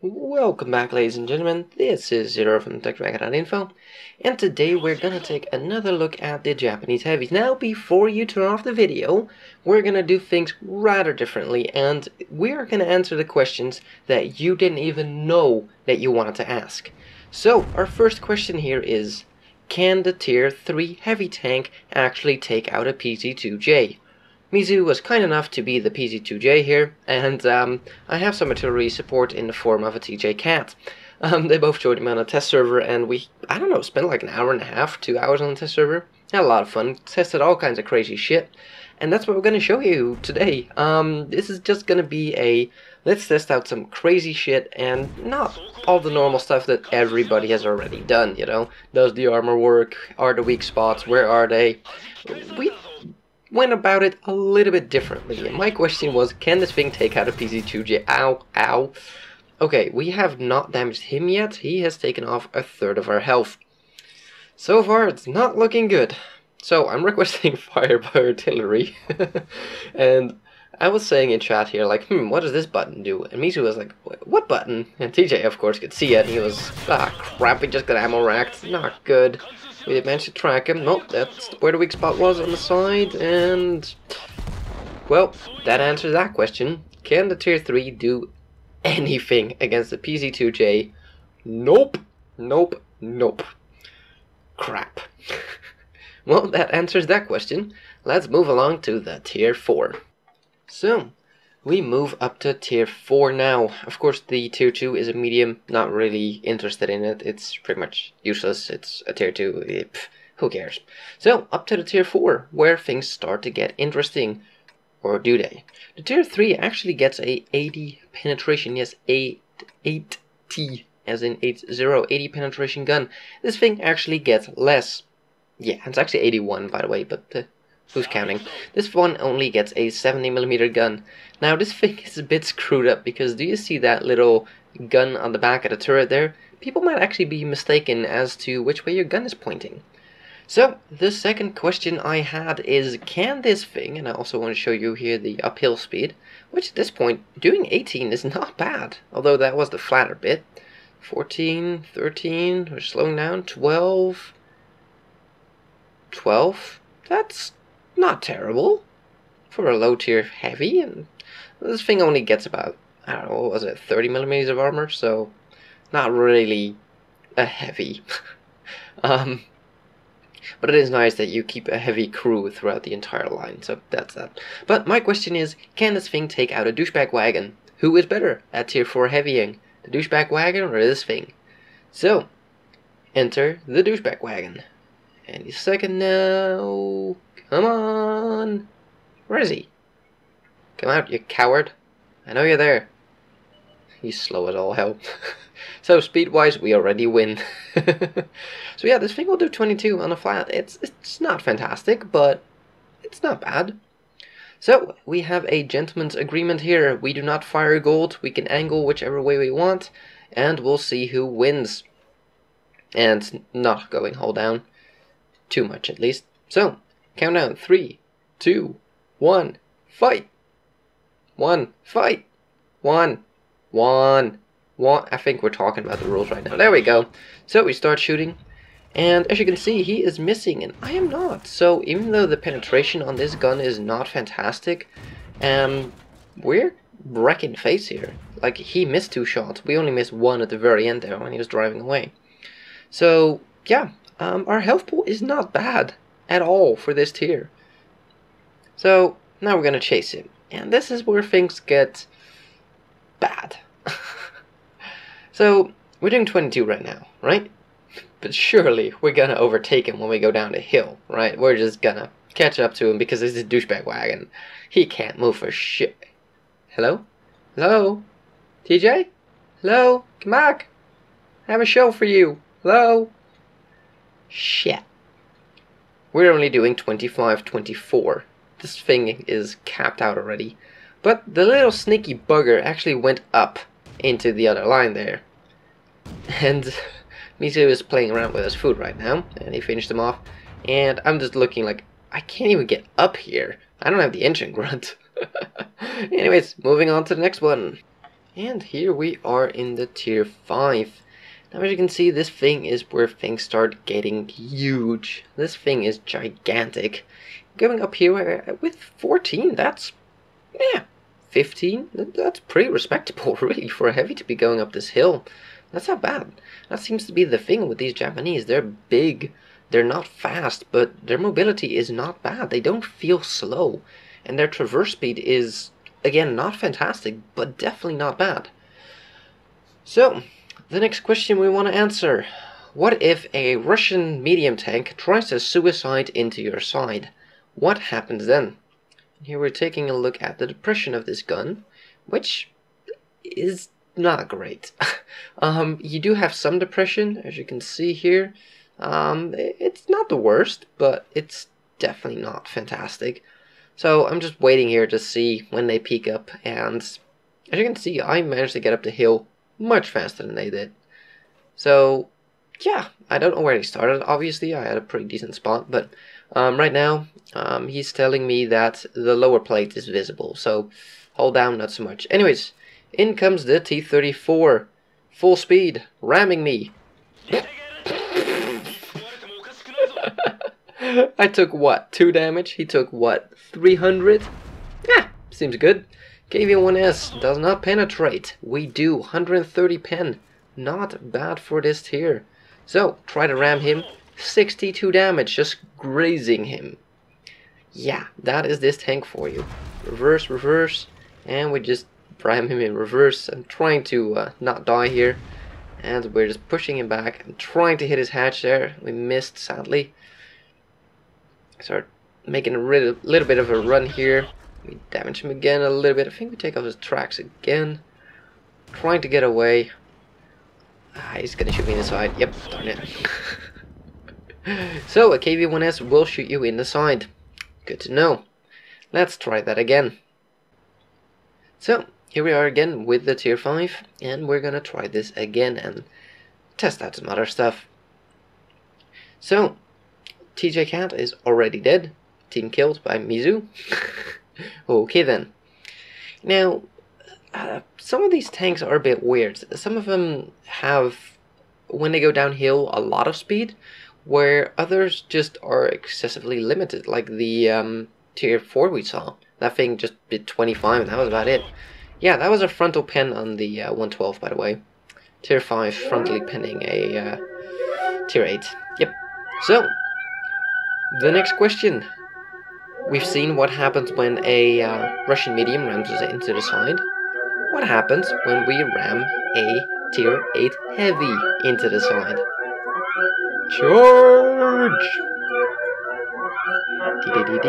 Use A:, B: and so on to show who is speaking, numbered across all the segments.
A: Welcome back, ladies and gentlemen. This is Zero from TechDragon.info, and today we're gonna take another look at the Japanese heavies. Now, before you turn off the video, we're gonna do things rather differently, and we're gonna answer the questions that you didn't even know that you wanted to ask. So, our first question here is, can the Tier 3 heavy tank actually take out a PC2J? Mizu was kind enough to be the PC2J here, and I have some artillery support in the form of a TJ Cat. They both joined me on a test server, and we, I don't know, spent like an hour and a half, 2 hours on the test server. Had a lot of fun, tested all kinds of crazy shit, and that's what we're going to show you today. This is just going to be a, let's test out some crazy shit, and not all the normal stuff that everybody has already done, you know? Does the armor work? Are the weak spots? Where are they? We went about it a little bit differently, and my question was, can this thing take out a PC2J? Ow, ow. Okay, we have not damaged him yet. He has taken off a third of our health. So far, it's not looking good. So, I'm requesting fire by artillery. And I was saying in chat here, like, what does this button do? And Mizu was like, what button? And TJ, of course, could see it, and he was, crap, we just got ammo racked. Not good. We did manage to track him. Nope, that's where the weak spot was on the side, and well, that answers that question. Can the Tier 3 do anything against the PC2J? Nope, nope, nope. Crap. Well, that answers that question. Let's move along to the Tier 4. So, we move up to Tier 4 now. Of course, the Tier 2 is a medium. Not really interested in it. It's pretty much useless. It's a Tier 2. Who cares? So, up to the Tier 4, where things start to get interesting. Or do they? The Tier 3 actually gets a 80 penetration. Yes, 8T, as in 80 penetration gun. This thing actually gets less. Yeah, it's actually 81, by the way, but who's counting? This one only gets a 70mm gun. Now this thing is a bit screwed up, because do you see that little gun on the back of the turret there? People might actually be mistaken as to which way your gun is pointing. So, the second question I had is, can this thing, and I also want to show you here the uphill speed, which at this point, doing 18 is not bad, although that was the flatter bit. 14, 13, we're slowing down, 12, that's not terrible for a low tier heavy, and this thing only gets about, I don't know, what was it, 30mm of armor, so not really a heavy. But it is nice that you keep a heavy crew throughout the entire line, so that's that. But my question is, can this thing take out a douchebag wagon? Who is better at Tier 4 heavying, the douchebag wagon or this thing? So, enter the douchebag wagon. Any second now. Come on. Where is he? Come out, you coward. I know you're there. He's slow as all hell. So, speed-wise, we already win. So yeah, this thing will do 22 on a flat. It's not fantastic, but it's not bad. So, we have a gentleman's agreement here. We do not fire gold. We can angle whichever way we want, and we'll see who wins. And not going hull down. Too much, at least. So, countdown, 3, 2, 1, fight! 1, fight! 1, 1, 1. I think we're talking about the rules right now. There we go. So, we start shooting. And as you can see, he is missing, and I am not. So, even though the penetration on this gun is not fantastic, we're wrecking face here. Like, he missed 2 shots. We only missed 1 at the very end there when he was driving away. So, yeah. Our health pool is not bad at all for this tier. So, now we're going to chase him. And this is where things get bad. So, we're doing 22 right now, right? But surely we're going to overtake him when we go down the hill, right? We're just going to catch up to him because it's a douchebag wagon. He can't move for shit. Hello? Hello? TJ? Hello? Come back. I have a show for you. Hello? Shit. We're only doing 25, 24. This thing is capped out already. But the little sneaky bugger actually went up into the other line there. And Mizu is playing around with his food right now, and he finished him off. And I'm just looking like, I can't even get up here. I don't have the engine grunt. Anyways, moving on to the next one. And here we are in the tier 5. Now as you can see, this thing is where things start getting huge. This thing is gigantic. Going up here with 14, that's, yeah, 15? That's pretty respectable, really, for a heavy to be going up this hill. That's not bad. That seems to be the thing with these Japanese. They're big, they're not fast, but their mobility is not bad. They don't feel slow. And their traverse speed is, again, not fantastic, but definitely not bad. So, the next question we want to answer. What if a Russian medium tank tries to suicide into your side? What happens then? Here we're taking a look at the depression of this gun, which is not great. You do have some depression, as you can see here. It's not the worst, but it's definitely not fantastic. So I'm just waiting here to see when they peak up, and as you can see, I managed to get up the hill much faster than they did. So yeah, I don't know where he started. Obviously, I had a pretty decent spot, but right now he's telling me that the lower plate is visible, so hold down not so much. Anyways, in comes the T-34, full speed, ramming me. I took what, 2 damage? He took what, 300? Yeah, seems good. KV-1S does not penetrate. We do 130 pen. Not bad for this tier. So, try to ram him. 62 damage, just grazing him. Yeah, that is this tank for you. Reverse, reverse, and we just ram him in reverse. I'm trying to not die here. And we're just pushing him back. I'm trying to hit his hatch there. We missed, sadly. Start making a little bit of a run here. We damage him again a little bit. I think we take off his tracks again. Trying to get away. He's gonna shoot me in the side. Yep, darn it. So a KV-1S will shoot you in the side. Good to know. Let's try that again. So here we are again with the tier 5, and we're gonna try this again and test out some other stuff. So TJ Cat is already dead. Team killed by Mizu. Okay then. Now, some of these tanks are a bit weird. Some of them have, when they go downhill, a lot of speed, where others just are excessively limited, like the tier 4 we saw. That thing just did 25 and that was about it. Yeah, that was a frontal pen on the 112, by the way. Tier 5 frontally penning a tier 8. Yep. So, the next question. We've seen what happens when a Russian medium rams into the side. What happens when we ram a tier 8 heavy into the side? Charge! We're going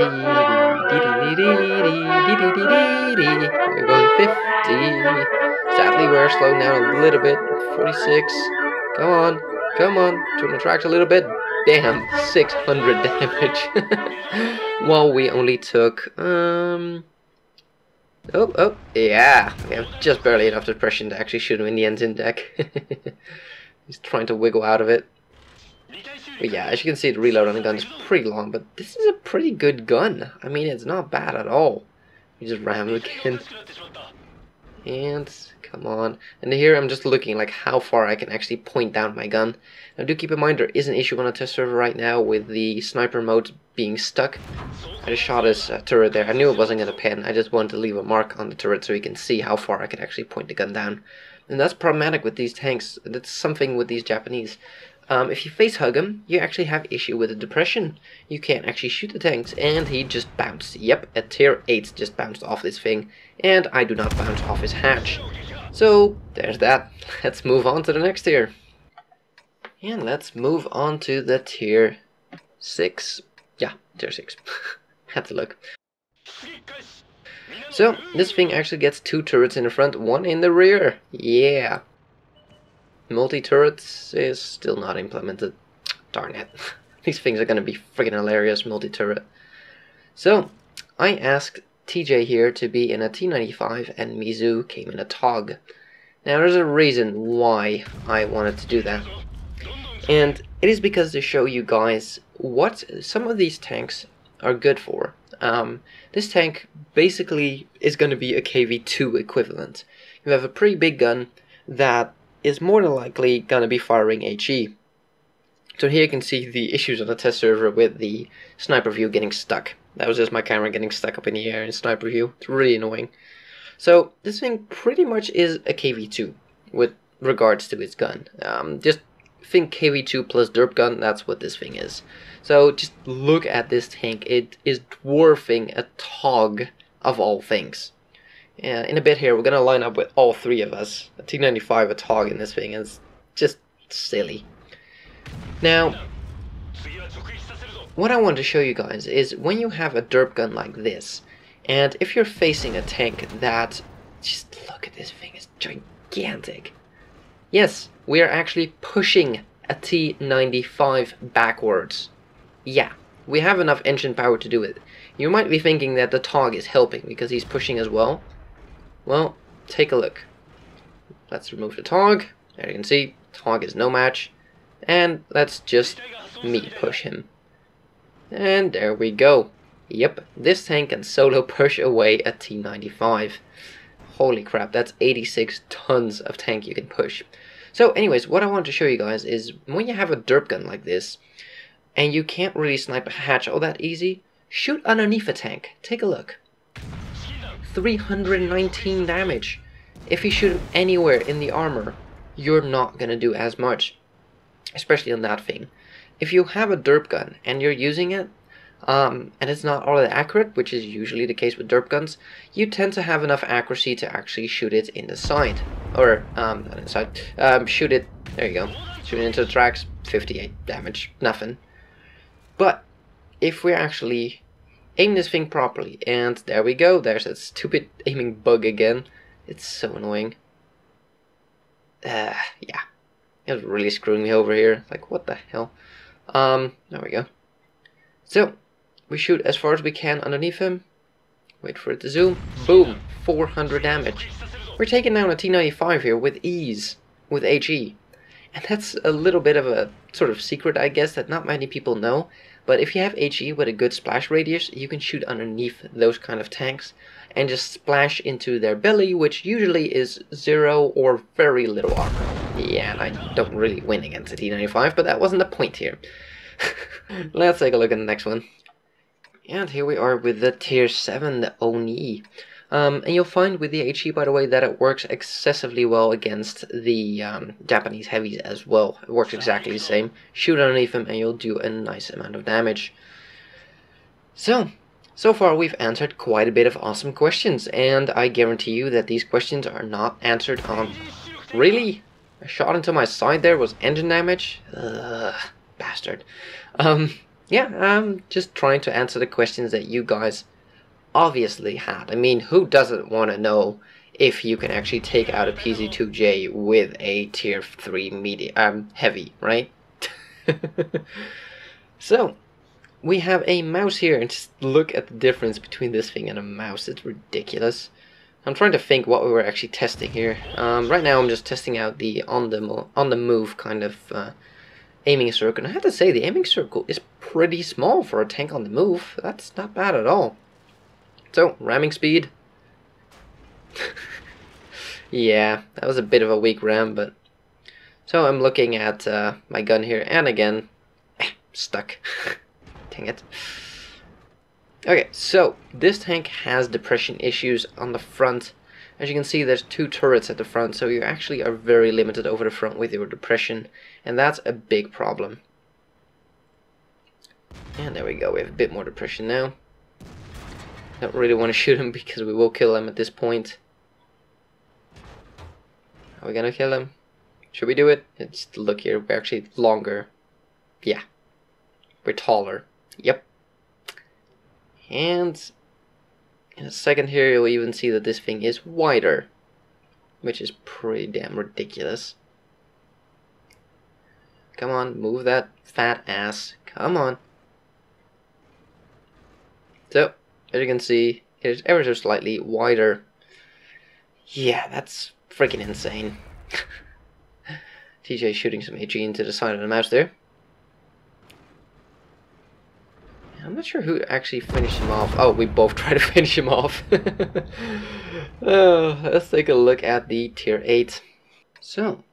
A: 50. Sadly, we're slowing down a little bit. 46. Come on, come on. Turn the tracks a little bit. Damn, 600 damage. Well, we only took, yeah, we have just barely enough depression to actually shoot him in the engine deck. He's trying to wiggle out of it. But yeah, as you can see, the reload on the gun is pretty long, but this is a pretty good gun. I mean, it's not bad at all. We just ram him again. And come on. And here I'm just looking like how far I can actually point down my gun. Now do keep in mind there is an issue on a test server right now with the sniper mode being stuck. I just shot his turret there. I knew it wasn't going to pen. I just wanted to leave a mark on the turret so you can see how far I could actually point the gun down. And that's problematic with these tanks. That's something with these Japanese. If you face hug him, you actually have issue with the depression. You can't actually shoot the tanks, and he just bounced. Yep, a tier 8 just bounced off this thing, and I do not bounce off his hatch. So, there's that. Let's move on to the next tier. And let's move on to the tier 6. Yeah, tier 6. Had to look. So, this thing actually gets 2 turrets in the front, 1 in the rear. Yeah. Multi-turrets is still not implemented. Darn it. These things are going to be freaking hilarious, multi-turret. So, I asked TJ here to be in a T95 and Mizu came in a TOG. Now there's a reason why I wanted to do that. And it is because to show you guys what some of these tanks are good for. This tank basically is going to be a KV-2 equivalent. You have a pretty big gun that is more than likely going to be firing HE. So here you can see the issues on the test server with the sniper view getting stuck. That was just my camera getting stuck up in the air in sniper view. It's really annoying. So this thing pretty much is a KV-2 with regards to its gun. Just think KV-2 plus derp gun, that's what this thing is. So just look at this tank. It is dwarfing a TOG of all things. In a bit here, we're going to line up with all three of us. A T95, a TOG in this thing is just silly. Now, what I want to show you guys is when you have a derp gun like this, and if you're facing a tank that, just look at this thing, it's gigantic. Yes, we are actually pushing a T95 backwards. Yeah, we have enough engine power to do it. You might be thinking that the TOG is helping because he's pushing as well. Well, take a look. Let's remove the TOG. There you can see, TOG is no match. And let's just push him. And there we go. Yep, this tank can solo push away a T95. Holy crap, that's 86 tons of tank you can push. So anyways, what I want to show you guys is when you have a derp gun like this, and you can't really snipe a hatch all that easy, shoot underneath a tank. Take a look. 319 damage. If you shoot him anywhere in the armor, you're not gonna do as much. Especially on that thing. If you have a derp gun and you're using it, and it's not all that accurate, which is usually the case with derp guns, you tend to have enough accuracy to actually shoot it in the side. Or, not inside. Shoot it, there you go. Shoot it into the tracks, 58 damage, nothing. But, if we actually aim this thing properly, and there we go, there's that stupid aiming bug again. It's so annoying. Yeah. It was really screwing me over here. Like, what the hell? There we go. So, we shoot as far as we can underneath him. Wait for it to zoom. Boom! 400 damage. We're taking down a T95 here with ease. With HE. And that's a little bit of a sort of secret, I guess, that not many people know. But if you have HE with a good splash radius, you can shoot underneath those kind of tanks and just splash into their belly, which usually is 0 or very little armor. Yeah, and I don't really win against the T95, but that wasn't the point here. Let's take a look at the next one. And here we are with the tier 7, the Oni. And you'll find with the HE, by the way, that it works excessively well against the Japanese heavies as well. It works exactly the same. Shoot underneath them and you'll do a nice amount of damage. So far we've answered quite a bit of awesome questions, and I guarantee you that these questions are not answered on... Really? A shot into my side there was engine damage? Ugh, bastard. Yeah, I'm just trying to answer the questions that you guys obviously had. I mean, who doesn't want to know if you can actually take out a PZ2J with a tier 3 medium, heavy, right? So, we have a mouse here, and just look at the difference between this thing and a mouse. It's ridiculous. I'm trying to think what we were actually testing here. Right now I'm just testing out the on the move kind of aiming circle. And I have to say, the aiming circle is pretty small for a tank on the move. That's not bad at all. So, ramming speed. Yeah, that was a bit of a weak ram, but... So I'm looking at my gun here, and again, stuck. Dang it. Okay, so this tank has depression issues on the front. As you can see, there's 2 turrets at the front, so you actually are very limited over the front with your depression, and that's a big problem. And there we go, we have a bit more depression now. Don't really want to shoot him because we will kill him at this point. Are we gonna kill him? Should we do it? Just look here, we're actually longer. Yeah. We're taller. Yep. And in a second here you'll even see that this thing is wider, which is pretty damn ridiculous. Come on, move that fat ass. Come on. So, as you can see, it's ever so slightly wider. Yeah, that's freaking insane. TJ shooting some HE into the side of the mouse there. I'm not sure who actually finished him off. Oh, we both tried to finish him off. Let's take a look at the tier 8. So,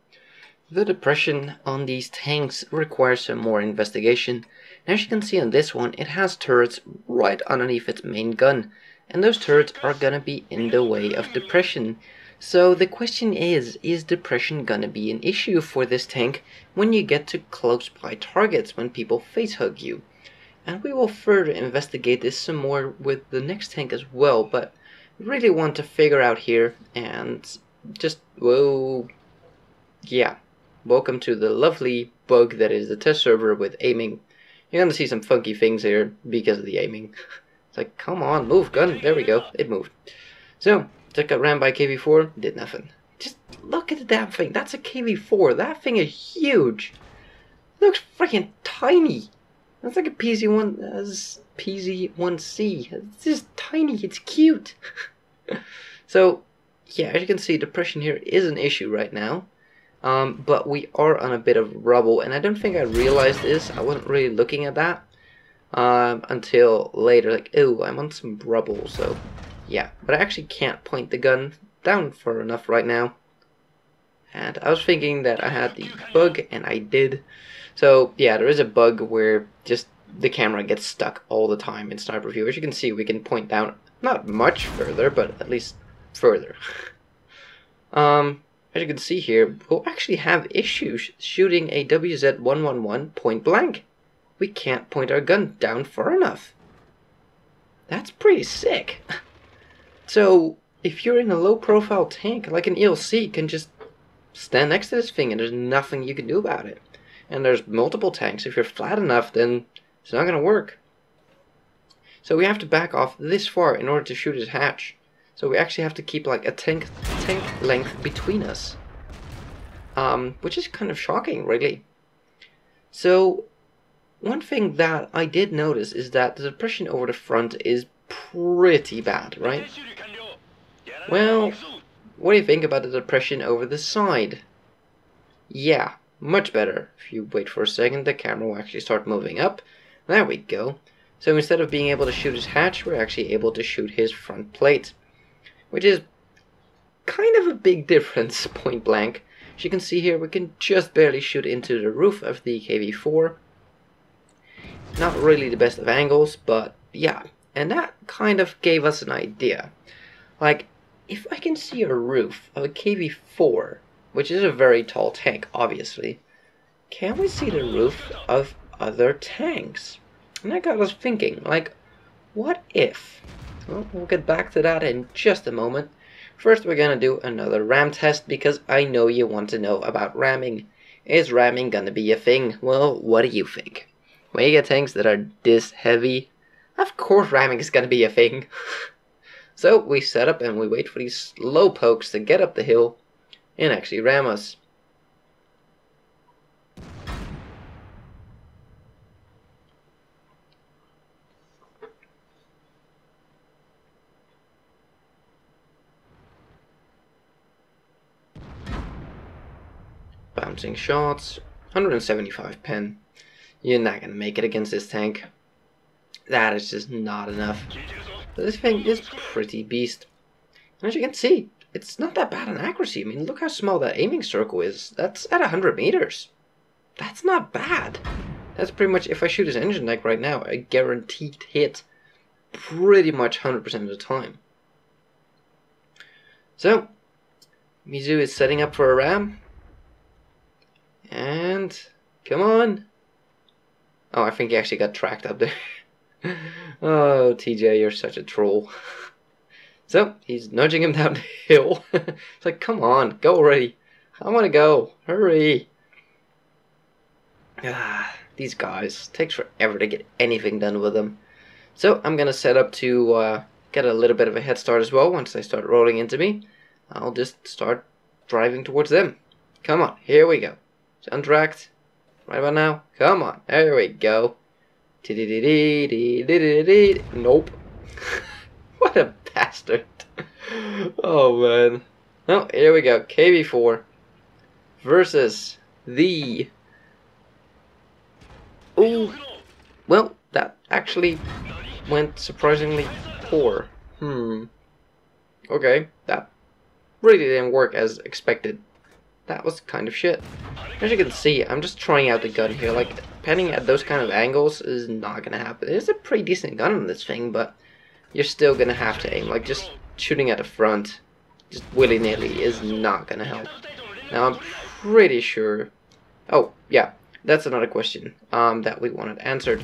A: the depression on these tanks requires some more investigation. And as you can see on this one, it has turrets right underneath its main gun. And those turrets are gonna be in the way of depression. So the question is depression gonna be an issue for this tank when you get to close by targets, when people face hug you? And we will further investigate this some more with the next tank as well, but really want to figure out here and just, whoa, yeah. Welcome to the lovely bug that is the test server with aiming. You're gonna see some funky things here because of the aiming. It's like, come on, move, gun. There we go. It moved. So, just got rammed by KV4. Did nothing. Just look at the damn thing. That's a KV4. That thing is huge. It looks freaking tiny. That's like a PZ1C. It's just tiny. It's cute. So, yeah, as you can see, depression here is an issue right now. But we are on a bit of rubble, and I don't think I realized this. I wasn't really looking at that until later. Like, oh, I'm on some rubble, so yeah. But I actually can't point the gun down far enough right now. And I was thinking that I had the bug, and I did. So yeah, there is a bug where just the camera gets stuck all the time in sniper view. As you can see, we can point down not much further, but at least further. As you can see here, we'll actually have issues shooting a WZ-111 point blank. We can't point our gun down far enough. That's pretty sick. So, if you're in a low profile tank, like an ELC, you can just stand next to this thing and there's nothing you can do about it. And there's multiple tanks. If you're flat enough, then it's not gonna work. So we have to back off this far in order to shoot his hatch. So we actually have to keep like a tank length between us. Which is kind of shocking, really. So, one thing that I did notice is that the depression over the front is pretty bad, right? Well, what do you think about the depression over the side? Yeah, much better. If you wait for a second, the camera will actually start moving up. There we go. So instead of being able to shoot his hatch, we're actually able to shoot his front plate. Which is kind of a big difference, point blank. As you can see here, we can just barely shoot into the roof of the KV4. Not really the best of angles, but yeah. And that kind of gave us an idea. Like, if I can see a roof of a KV4, which is a very tall tank, obviously, can we see the roof of other tanks? And that got us thinking, like, what if? Well, we'll get back to that in just a moment. First, we're gonna do another ram test because I know you want to know about ramming. Is ramming gonna be a thing? Well, what do you think? When you get tanks that are this heavy, of course ramming is gonna be a thing. So we set up and we wait for these slow pokes to get up the hill and actually ram us. Bouncing shots, 175 pen. You're not gonna make it against this tank. That is just not enough. But this thing is pretty beast. And as you can see, it's not that bad in accuracy. I mean, look how small that aiming circle is. That's at 100 meters. That's not bad. That's pretty much, if I shoot his engine deck right now, a guaranteed hit pretty much 100% of the time. So, Mizu is setting up for a ram. And, come on. Oh, I think he actually got tracked up there. Oh, TJ, you're such a troll. So, he's nudging him down the hill. It's like, come on, go already. I want to go. Hurry. Ah, these guys. Takes forever to get anything done with them. So, I'm going to set up to get a little bit of a head start as well. Once they start rolling into me, I'll just start driving towards them. Come on, here we go. It's untracked. Right about now. Come on, there we go. Nope. What a bastard. Oh man. No, here we go. KV4 versus the... Ooh. Well, that actually went surprisingly poor. Okay, that really didn't work as expected. That was kind of shit. As you can see, I'm just trying out the gun here. Like, panning at those kind of angles is not gonna happen. It's a pretty decent gun on this thing, but you're still gonna have to aim. Like, just shooting at the front, just willy-nilly, is not gonna help. Now, I'm pretty sure... Oh, yeah, that's another question that we wanted answered.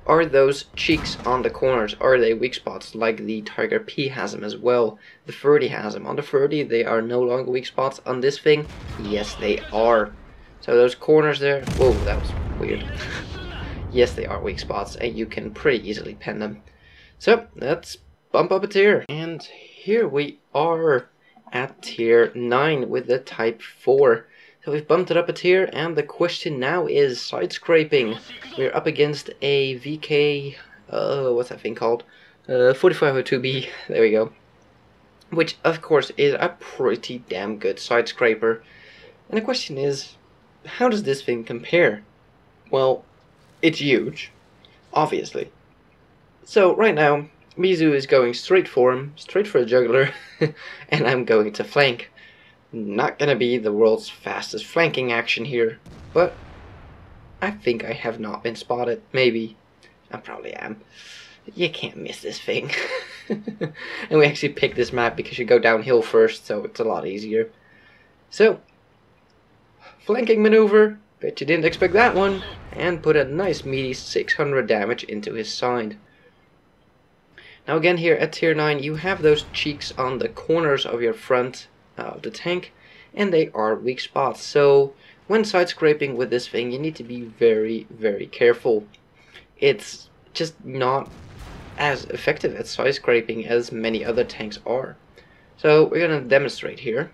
A: Are those cheeks on the corners, are they weak spots like the Tiger P has them as well? The 30 has them. On the 30 they are no longer weak spots. On this thing, yes they are. So those corners there, whoa, that was weird. Yes, they are weak spots and you can pretty easily pen them. So let's bump up a tier. And here we are at tier 9 with the Type 4. So we've bumped it up a tier, and the question now is side scraping. We're up against a VK, what's that thing called? 4502B, there we go. Which, of course, is a pretty damn good side scraper. And the question is, how does this thing compare? Well, it's huge, obviously. So, right now, Mizu is going straight for him, straight for a jugular, and I'm going to flank. Not gonna be the world's fastest flanking action here, but I think I have not been spotted. Maybe. I probably am. You can't miss this thing. And we actually picked this map because you go downhill first, so it's a lot easier. So, flanking maneuver. Bet you didn't expect that one. And put a nice meaty 600 damage into his side. Now again here at tier 9, you have those cheeks on the corners of your front of the tank, and they are weak spots. So when side scraping with this thing, you need to be very, very careful. It's just not as effective at side scraping as many other tanks are. So we're gonna demonstrate here.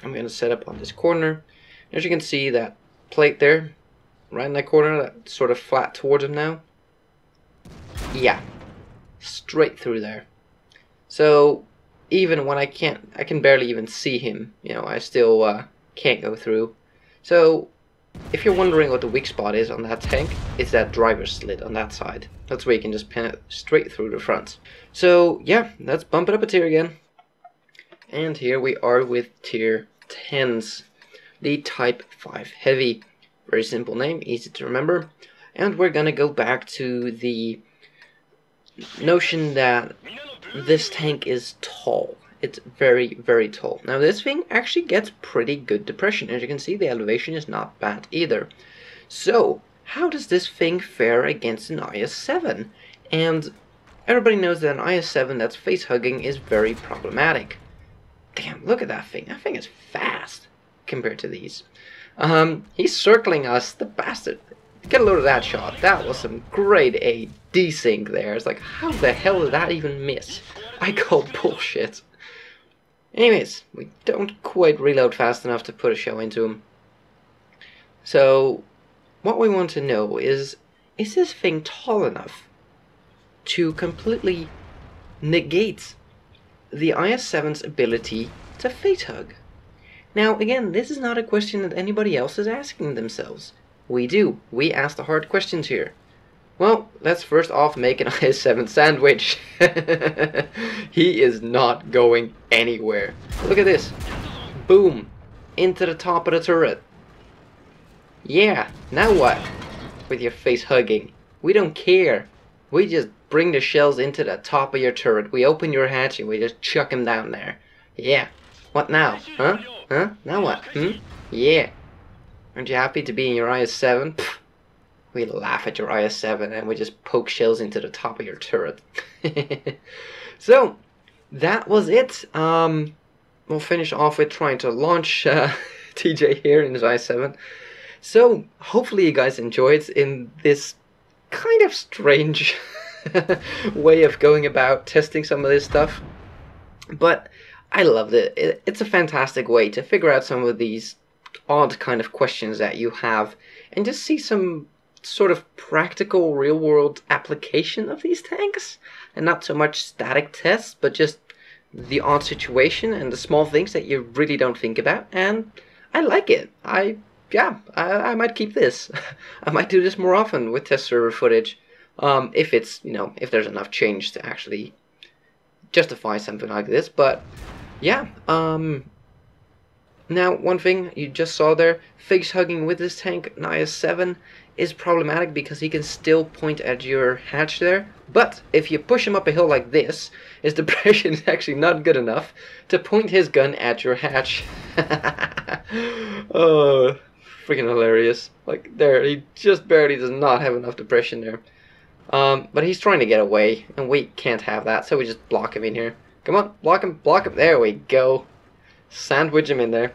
A: I'm gonna set up on this corner. As you can see, that plate there, right in that corner, that's sort of flat towards him now. Yeah, straight through there. So even when I can barely even see him, you know, I still can't go through. So if you're wondering what the weak spot is on that tank, it's that driver slit on that side. That's where you can just pin it straight through the front. So yeah, let's bump it up a tier again. And here we are with tier 10s, the Type 5 Heavy. Very simple name, easy to remember. And we're gonna go back to the notion that this tank is tall. It's very, very tall. Now this thing actually gets pretty good depression. As you can see, the elevation is not bad either. So how does this thing fare against an IS-7? And everybody knows that an IS-7 that's face hugging is very problematic. Damn, look at that thing. That thing is fast compared to these. He's circling us, the bastard. Get a load of that shot. That was some grade A desync there. It's like, how the hell did that even miss? I call bullshit. Anyways, we don't quite reload fast enough to put a shell into him. So, what we want to know is this thing tall enough to completely negate the IS-7's ability to face hug? Now, again, this is not a question that anybody else is asking themselves. We do. We ask the hard questions here. Well, let's first off make an IS-7 sandwich. He is not going anywhere. Look at this. Boom. Into the top of the turret. Yeah, now what? With your face hugging. We don't care. We just bring the shells into the top of your turret. We open your hatch and we just chuck them down there. Yeah. What now? Huh? Huh? Now what? Yeah. Aren't you happy to be in your IS-7? Pfft. We laugh at your IS-7 and we just poke shells into the top of your turret. So, that was it. We'll finish off with trying to launch TJ here in his IS-7. So, hopefully you guys enjoyed in this kind of strange way of going about testing some of this stuff. But I loved it. It's a fantastic way to figure out some of these odd kind of questions that you have and just see some sort of practical real-world application of these tanks, and not so much static tests, but just the odd situation and the small things that you really don't think about. And I like it. I yeah, I might keep this. I might do this more often with test server footage, if it's, if there's enough change to actually justify something like this. But yeah, now one thing you just saw there, face hugging with this tank, an IS-7, is problematic because he can still point at your hatch there. But if you push him up a hill like this, his depression is actually not good enough to point his gun at your hatch. Oh, freaking hilarious. Like there, he just barely does not have enough depression there. But he's trying to get away, and we can't have that, so we just block him in here. Come on, block him, block him. There we go. Sandwich him in there.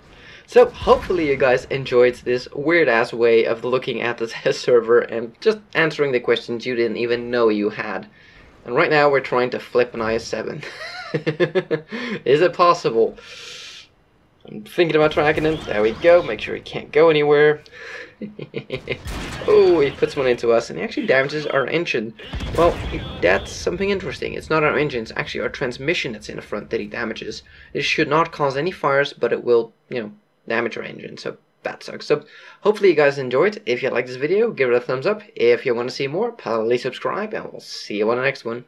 A: So hopefully you guys enjoyed this weird ass way of looking at the test server and just answering the questions you didn't even know you had. And right now we're trying to flip an IS-7. Is it possible? I'm thinking about tracking him. There we go. Make sure he can't go anywhere. Oh, he puts one into us and he actually damages our engine. Well, that's something interesting. It's not our engine, it's actually our transmission that's in the front that he damages. It should not cause any fires, but it will, damage our engine, so that sucks. So hopefully you guys enjoyed. If you liked this video, give it a thumbs up. If you want to see more, please subscribe, and we'll see you on the next one.